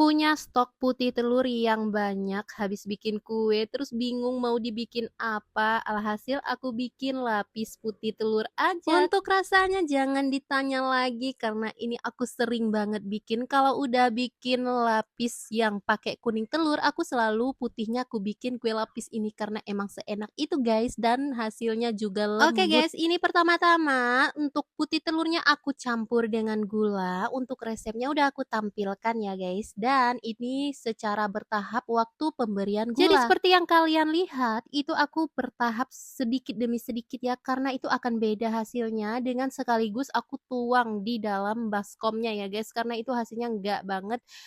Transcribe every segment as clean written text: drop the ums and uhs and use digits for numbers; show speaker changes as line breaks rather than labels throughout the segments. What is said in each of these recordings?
Punya stok putih telur yang banyak, habis bikin kue, terus bingung mau dibikin apa, alhasil aku bikin lapis putih telur aja. Untuk rasanya jangan ditanya lagi karena ini aku sering banget bikin. Kalau udah bikin lapis yang pakai kuning telur, aku selalu putihnya aku bikin kue lapis ini karena emang seenak itu guys, dan hasilnya juga lembut. Oke guys, ini pertama-tama untuk putih telurnya aku campur dengan gula. Untuk resepnya udah aku tampilkan ya guys, dan ini secara bertahap waktu pemberian gula. Jadi seperti yang kalian lihat, itu aku bertahap sedikit demi sedikit ya, karena itu akan beda hasilnya dengan sekaligus aku tuang di dalam baskomnya ya guys, karena itu hasilnya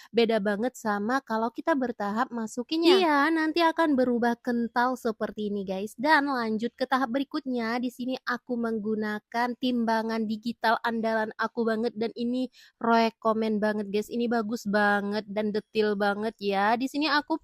beda banget sama kalau kita bertahap masukinnya. Iya, nanti akan berubah kental seperti ini guys. Dan lanjut ke tahap berikutnya, di sini aku menggunakan timbangan digital andalan aku banget, dan ini rekomen banget guys, ini bagus banget dan detail banget ya. Di sini aku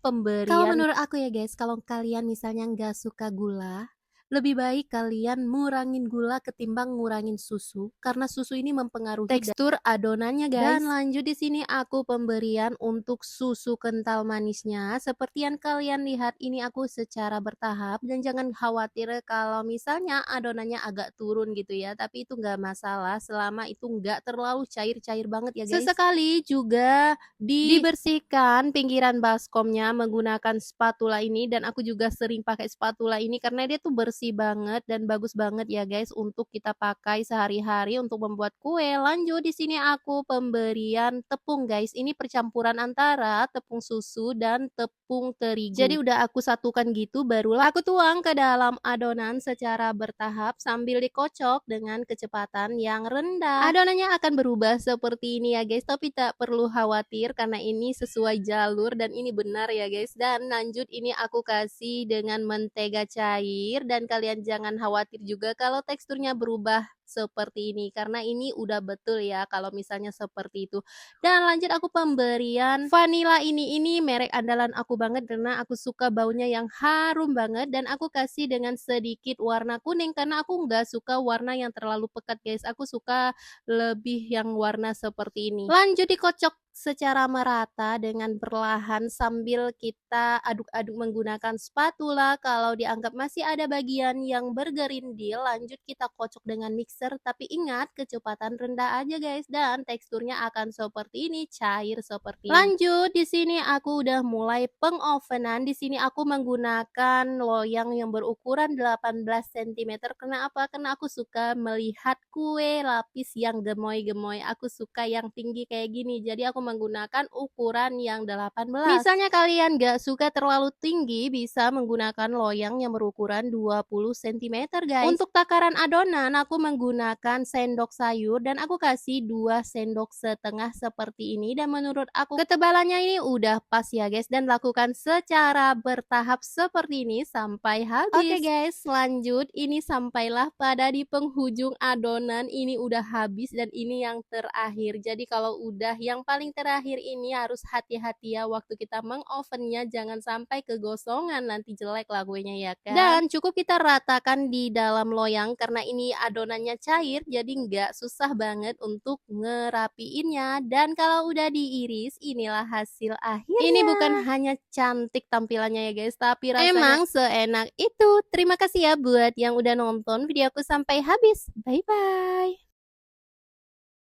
kalau menurut aku ya guys, kalau kalian misalnya nggak suka gula, lebih baik kalian ngurangin gula ketimbang ngurangin susu, karena susu ini mempengaruhi tekstur adonannya guys. Dan lanjut di sini aku pemberian untuk susu kental manisnya. Seperti yang kalian lihat, ini aku secara bertahap, dan jangan khawatir kalau misalnya adonannya agak turun gitu ya, tapi itu nggak masalah selama itu nggak terlalu cair-cair banget ya guys. Sesekali juga dibersihkan pinggiran baskomnya menggunakan spatula ini, dan aku juga sering pakai spatula ini karena dia tuh bersih banget dan bagus banget ya guys untuk kita pakai sehari-hari untuk membuat kue. Lanjut di sini aku pemberian tepung guys. Ini percampuran antara tepung susu dan tepung terigu. Jadi udah aku satukan gitu, barulah aku tuang ke dalam adonan secara bertahap sambil dikocok dengan kecepatan yang rendah. Adonannya akan berubah seperti ini ya guys, tapi tak perlu khawatir karena ini sesuai jalur dan ini benar ya guys. Dan lanjut ini aku kasih dengan mentega cair, dan kalian jangan khawatir juga kalau teksturnya berubah seperti ini karena ini udah betul ya kalau misalnya seperti itu. Dan lanjut aku pemberian vanila, ini merek andalan aku banget karena aku suka baunya yang harum banget, dan aku kasih dengan sedikit warna kuning karena aku nggak suka warna yang terlalu pekat guys, aku suka lebih yang warna seperti ini. Lanjut dikocok secara merata dengan perlahan sambil kita aduk-aduk menggunakan spatula. Kalau dianggap masih ada bagian yang bergerindil, lanjut kita kocok dengan mixer, tapi ingat kecepatan rendah aja guys, dan teksturnya akan seperti ini, cair seperti ini. Lanjut di sini aku udah mulai pengovenan. Di sini aku menggunakan loyang yang berukuran 18 cm. Karena apa? Karena aku suka melihat kue lapis yang gemoy-gemoy. Aku suka yang tinggi kayak gini. Jadi aku menggunakan ukuran yang 18. Misalnya kalian gak suka terlalu tinggi, bisa menggunakan loyang yang berukuran 20 cm guys. Untuk takaran adonan aku menggunakan sendok sayur, dan aku kasih 2 sendok setengah seperti ini, dan menurut aku ketebalannya ini udah pas ya guys, dan lakukan secara bertahap seperti ini sampai habis. Oke guys, lanjut ini sampailah pada di penghujung adonan, ini udah habis dan ini yang terakhir. Jadi kalau udah yang paling terakhir ini harus hati-hati ya waktu kita mengovennya, jangan sampai kegosongan nanti jelek lah kuenya ya kan. Dan cukup kita ratakan di dalam loyang karena ini adonannya cair, jadi nggak susah banget untuk ngerapiinnya. Dan kalau udah diiris, inilah hasil akhirnya. Ini bukan hanya cantik tampilannya ya guys, tapi rasanya emang seenak itu. Terima kasih ya buat yang udah nonton videoku sampai habis. Bye bye.